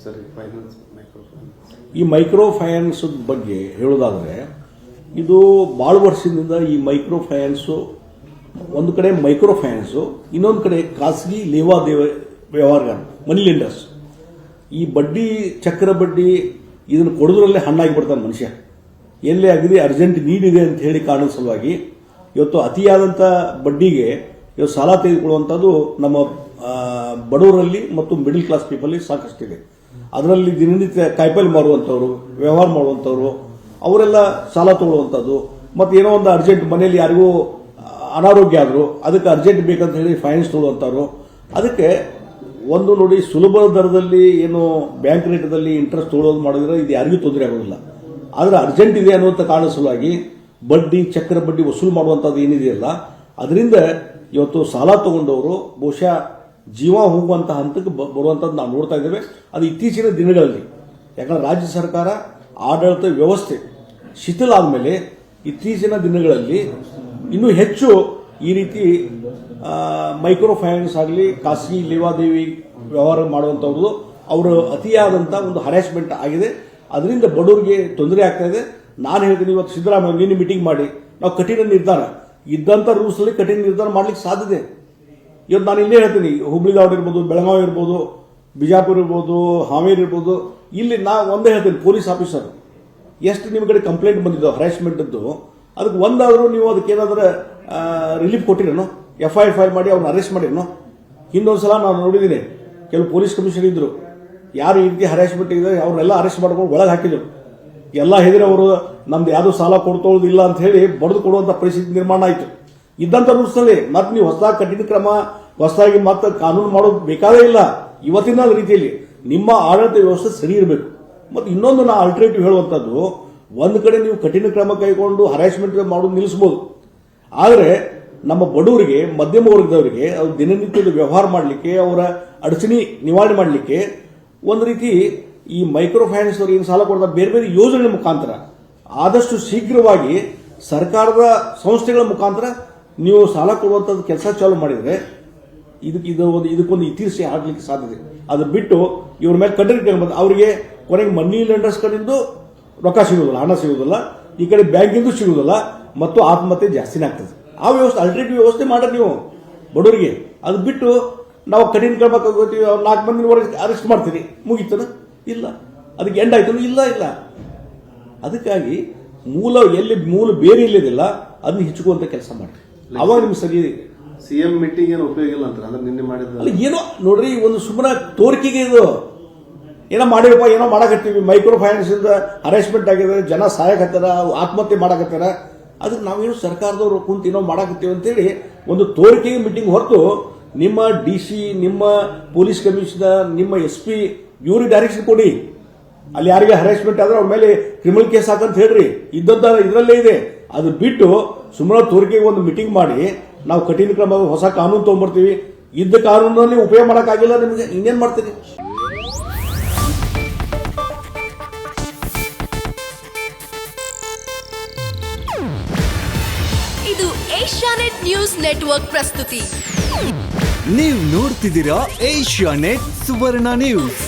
ಸರಿ, finance micro finance. ಈ micro finance ಬಗ್ಗೆ ಹೇಳೋದಾದರೆ ಇದು ಭಾಳ ವರ್ಷದಿಂದ ಈ ಮೈಕ್ರೋ ಫೈನಾನ್ಸು ಒಂದು ಕಡೆ ಮೈಕ್ರೋ ಫೈನಾನ್ಸು, ಇನ್ನೊಂದು ಕಡೆ ಖಾಸಗಿ ಲೇವಾದೇವ ವ್ಯವಹಾರಗಾರ ಮನಿ ಲೆಂಡರ್ಸ್. ಈ ಬಡ್ಡಿ ಚಕ್ರ ಬಡ್ಡಿ ಇದನ್ನು ಕೊಡೋದ್ರಲ್ಲೇ ಹಣ್ಣಾಗಿ ಬಿಡ್ತಾನೆ ಮನುಷ್ಯ. ಎಲ್ಲೇ ಅಗದಿ ಅರ್ಜೆಂಟ್ ನೀಡ್ ಇದೆ ಅಂತ ಹೇಳಿ ಕಾರಣದ ಸಲುವಾಗಿ ಇವತ್ತು ಅತಿಯಾದಂಥ ಬಡ್ಡಿಗೆ ಇವತ್ತು ಸಾಲ ತೆಗೆದುಕೊಳ್ಳುವಂಥದ್ದು ನಮ್ಮ ಬಡವರಲ್ಲಿ ಮತ್ತು ಮಿಡಲ್ ಕ್ಲಾಸ್ ಪೀಪಲ್ ಸಾಕಷ್ಟಿದೆ. ಅದರಲ್ಲಿ ದಿನನಿತ್ಯ ಕಾಯಿಪಲ್ಲೆ ಮಾರುವಂಥವ್ರು, ವ್ಯವಹಾರ ಮಾಡುವಂಥವ್ರು ಅವರೆಲ್ಲ ಸಾಲ ತಗೊಳ್ಳುವಂಥದ್ದು. ಮತ್ತು ಏನೋ ಒಂದು ಅರ್ಜೆಂಟ್ ಮನೆಯಲ್ಲಿ ಯಾರಿಗೂ ಅನಾರೋಗ್ಯ ಆದರೂ ಅದಕ್ಕೆ ಅರ್ಜೆಂಟ್ ಬೇಕಂತ ಹೇಳಿ ಫೈನಾನ್ಸ್ ತಗೊಳ್ಳುವಂಥವ್ರು. ಅದಕ್ಕೆ ಒಂದು ನೋಡಿ, ಸುಲಭ ದರದಲ್ಲಿ ಏನು ಬ್ಯಾಂಕ್ ರೇಟದಲ್ಲಿ ಇಂಟ್ರೆಸ್ಟ್ ತಗೊಳ್ಳೋದು ಮಾಡಿದ್ರೆ ಇದು ಯಾರಿಗೂ ತೊಂದರೆ ಆಗೋದಿಲ್ಲ. ಆದರೆ ಅರ್ಜೆಂಟ್ ಇದೆ ಅನ್ನುವಂಥ ಕಾರಣ ಸಲುವಾಗಿ ಬಡ್ಡಿ ಚಕ್ರ ಬಡ್ಡಿ ವಸೂಲು ಮಾಡುವಂಥದ್ದು ಏನಿದೆಯಲ್ಲ, ಅದರಿಂದ ಇವತ್ತು ಸಾಲ ತಗೊಂಡವರು ಬಹುಶಃ ಜೀವ ಹೋಗುವಂಥ ಹಂತಕ್ಕೆ ಬರುವಂಥದ್ದು ನಾವು ನೋಡ್ತಾ ಇದ್ದೇವೆ. ಅದು ಇತ್ತೀಚಿನ ದಿನಗಳಲ್ಲಿ, ಯಾಕಂದ್ರೆ ರಾಜ್ಯ ಸರ್ಕಾರ ಆಡಳಿತ ವ್ಯವಸ್ಥೆ ಶಿಥಿಲ ಆದಮೇಲೆ ಇತ್ತೀಚಿನ ದಿನಗಳಲ್ಲಿ ಇನ್ನೂ ಹೆಚ್ಚು ಈ ರೀತಿ ಮೈಕ್ರೋ ಫೈನಾನ್ಸ್ ಆಗಲಿ ಖಾಸಗಿ ಲೇವಾದೇವಿ ವ್ಯವಹಾರ ಮಾಡುವಂಥವ್ರದ್ದು ಅವರು ಅತಿಯಾದಂಥ ಒಂದು ಹರಾಸ್ಮೆಂಟ್ ಆಗಿದೆ. ಅದರಿಂದ ಬಡವರಿಗೆ ತೊಂದರೆ ಆಗ್ತಾ ಇದೆ. ನಾನು ಹೇಳ್ತೀನಿ, ಇವತ್ತು ಸಿದ್ದರಾಮಯ್ಯ ನಿನ್ನೆ ಮೀಟಿಂಗ್ ಮಾಡಿ ನಾವು ಕಠಿಣ ನಿರ್ಧಾರ ಇದ್ದಂಥ ರೂಲ್ಸಲ್ಲಿ ಕಠಿಣ ನಿರ್ಧಾರ ಮಾಡ್ಲಿಕ್ಕೆ ಸಾಧ್ಯತೆ. ಇವತ್ತು ನಾನು ಇಲ್ಲೇ ಹೇಳ್ತೀನಿ, ಹುಬ್ಳಿದಾವ್ ಇರ್ಬೋದು, ಬೆಳಗಾವಿ ಇರ್ಬೋದು, ಬಿಜಾಪುರ ಇರ್ಬೋದು, ಹಾವೇರಿ ಇರ್ಬೋದು, ಇಲ್ಲಿ ನಾ ಒಂದೇ ಹೇಳ್ತೀನಿ, ಪೊಲೀಸ್ ಆಫೀಸರ್ ಎಷ್ಟು ನಿಮ್ಮ ಕಡೆ ಕಂಪ್ಲೇಂಟ್ ಬಂದಿದ್ದು ಹರಾಸ್ಮೆಂಟ್ದ್ದು, ಅದಕ್ಕೆ ಒಂದಾದರೂ ನೀವು ಅದಕ್ಕೆ ಏನಾದರೂ ರಿಲೀಫ್ ಕೊಟ್ಟಿರೇನೋ, FIR ಫೈಲ್ ಮಾಡಿ ಅವ್ರನ್ನ ಅರೆಸ್ಟ್ ಮಾಡಿರೇನೋ. ಹಿಂದೊಂದ್ಸಲ ನಾನು ನೋಡಿದ್ದೀನಿ, ಕೆಲವು ಪೊಲೀಸ್ ಕಮಿಷನರ್ ಇದ್ರು, ಯಾರು ಈ ರೀತಿ ಹರಾಸ್ಮೆಂಟ್ ಇದೆ ಅವ್ರನ್ನೆಲ್ಲ ಅರೆಸ್ಟ್ ಮಾಡ್ಕೊಂಡು ಒಳಗೆ ಹಾಕಿದ್ರು. ಎಲ್ಲ ಹೆದರಿ ಅವರು ನಮ್ದು ಯಾವುದೂ ಸಾಲ ಕೊಡ್ತೋದಿಲ್ಲ ಅಂತ ಹೇಳಿ ಬಡ್ದು ಕೊಡುವಂಥ ಪರಿಸ್ಥಿತಿ ನಿರ್ಮಾಣ ಆಯಿತು. ಇದ್ದಂಥ ರೂಲ್ಸ್ನಲ್ಲಿ ಮತ್ತೆ ನೀವು ಹೊಸದಾಗಿ ಕಠಿಣ ಕ್ರಮ, ಹೊಸದಾಗಿ ಮತ್ತೆ ಕಾನೂನು ಮಾಡೋದು ಬೇಕಾದೇ ಇಲ್ಲ. ಇವತ್ತಿನ ರೀತಿಯಲ್ಲಿ ನಿಮ್ಮ ಆಡಳಿತ ವ್ಯವಸ್ಥೆ ಸರಿ ಇರಬೇಕು. ಮತ್ತು ಇನ್ನೊಂದು ನಾ ಆಲ್ಟರ್ನೇಟಿವ್ ಹೇಳುವಂಥದ್ದು, ಒಂದು ಕಡೆ ನೀವು ಕಠಿಣ ಕ್ರಮ ಕೈಗೊಂಡು ಹರಾಸ್ಮೆಂಟ್ ಮಾಡೋದು ನಿಲ್ಲಿಸಬಹುದು. ಆದರೆ ನಮ್ಮ ಬಡವರಿಗೆ, ಮಧ್ಯಮ ವರ್ಗದವರಿಗೆ ಅವ್ರು ದಿನನಿತ್ಯದ ವ್ಯವಹಾರ ಮಾಡಲಿಕ್ಕೆ, ಅವರ ಅಡಚಣೆ ನಿವಾರಣೆ ಮಾಡಲಿಕ್ಕೆ ಒಂದು ರೀತಿ ಈ ಮೈಕ್ರೋ ಫೈನಾನ್ಸ್ ಅವರು ಏನು ಸಾಲ ಕೊಡ್ತಾರೆ ಬೇರೆ ಬೇರೆ ಯೋಜನೆ ಮುಖಾಂತರ ಆದಷ್ಟು ಶೀಘ್ರವಾಗಿ ಸರ್ಕಾರದ ಸಂಸ್ಥೆಗಳ ಮುಖಾಂತರ ನೀವು ಸಾಲ ಕೊಡುವಂಥದ್ದು ಕೆಲಸ ಚಾಲೂ ಮಾಡಿದರೆ ಇದಕ್ಕೊಂದು ಇತಿಹಾಸ ಆಗಲಿಕ್ಕೆ ಸಾಧ್ಯತೆ. ಅದು ಬಿಟ್ಟು ಇವ್ರ ಮೇಲೆ ಕಠಿಣ ಅವರಿಗೆ ಕೊನೆಗೆ ಮನಿ ಲೆಂಡರ್ಸ್ ಕಡೆಯಿಂದ ರೊಕ್ಕ ಸಿಗುವುದಿಲ್ಲ, ಹಣ ಸಿಗುವುದಿಲ್ಲ, ಈ ಕಡೆ ಬ್ಯಾಂಕಿಂದು ಸಿಗುವುದಿಲ್ಲ, ಮತ್ತು ಆತ್ಮಹತ್ಯೆ ಜಾಸ್ತಿನೇ ಆಗ್ತದೆ. ಆ ವ್ಯವಸ್ಥೆ ಆಲ್ಟರ್ನೇಟಿವ್ ವ್ಯವಸ್ಥೆ ಮಾಡ್ರಿ ನೀವು ಬಡವರಿಗೆ. ಅದು ಬಿಟ್ಟು ನಾವು ಕಠಿಣ ಕ್ರಮ ತಗೋತೀವಿ, 4 ಮಂದಿನವರೆಗೆ ಅರೆಸ್ಟ್ ಮಾಡ್ತೀರಿ, ಮುಗೀತದ? ಇಲ್ಲ. ಅದಕ್ಕೆ ಎಂಡ್ ಆಯ್ತು? ಇಲ್ಲ. ಅದಕ್ಕಾಗಿ ಮೂಲ ಬೇರೆ ಇಲ್ಲದಿಲ್ಲ, ಅದನ್ನ ಹೆಚ್ಚುವಂತ ಕೆಲಸ ಮಾಡಿ, ಅವಾಗ ನಿಮ್ಗೆ ಸರಿ. CM ಮೀಟಿಂಗ್ ಏನು ಉಪಯೋಗ ಇಲ್ಲ ಅಂತ ಅಂದ್ರೆ ನಿನ್ನೆ ಮಾಡಿದ ಏನೋ ನೋಡ್ರಿ, ಒಂದು ಸುಮ್ಮನೆ ತೋರಿಕೆಗೆ ಇದು ಏನೋ ಮಾಡಿರಪ್ಪ, ಏನೋ ಮಾಡಕತ್ತೀವಿ, ಮೈಕ್ರೋ ಫೈನಾನ್ಸ್ ಇಂದ ಹರಾಸ್ಮೆಂಟ್ ಆಗಿದೆ, ಜನ ಸಾಯಕತ್ತಾರ, ಆತ್ಮಹತ್ಯೆ ಮಾಡಕತ್ತಾರ, ಅದಕ್ಕೆ ನಾವೇನು ಸರ್ಕಾರದವರು ಕುಂತು ಏನೋ ಮಾಡಕತ್ತೀವಿ ಅಂತೇಳಿ ಒಂದು ತೋರಿಕೆಗೆ ಮೀಟಿಂಗ್ ಹೊರತು ನಿಮ್ಮ DC, ನಿಮ್ಮ ಪೊಲೀಸ್ ಕಮಿಷನರ್, ನಿಮ್ಮ SP ಇವ್ರಿಗೆ ಡೈರೆಕ್ಷನ್ ಕೊಡಿ. ಅಲ್ಲಿ ಯಾರಿಗೆ ಹರಾಸ್ಮೆಂಟ್ ಆದ್ರೆ ಅವ್ರ ಮೇಲೆ ಕ್ರಿಮಿನಲ್ ಕೇಸ್ ಹಾಕಂತ ಹೇಳ್ರಿ, ಇದರಲ್ಲೇ ಇದೆ. ಅದು ಬಿಟ್ಟು ಸುಮ್ಮನೆ ತೋರಿಕೆಗೆ ಒಂದು ಮೀಟಿಂಗ್ ಮಾಡಿ ನಾವು ಕಠಿಣ ಕ್ರಮ ಹೊಸ ಕಾನೂನು ತಗೊಂಡ್ಬರ್ತೀವಿ, ಇದ್ದ ಕಾನೂನಲ್ಲಿ ಉಪಯೋಗ ಮಾಡೋಕ್ಕಾಗಿಲ್ಲ ನಿಮಗೆ, ಇನ್ನೇನು ಮಾಡ್ತೀರಿ? ಇದು ಏಷ್ಯಾನೆಟ್ ನ್ಯೂಸ್ ನೆಟ್ವರ್ಕ್ ಪ್ರಸ್ತುತಿ. ನೀವು ನೋಡ್ತಿದ್ದೀರಾ ಏಷ್ಯಾನೆಟ್ ಸುವರ್ಣ ನ್ಯೂಸ್.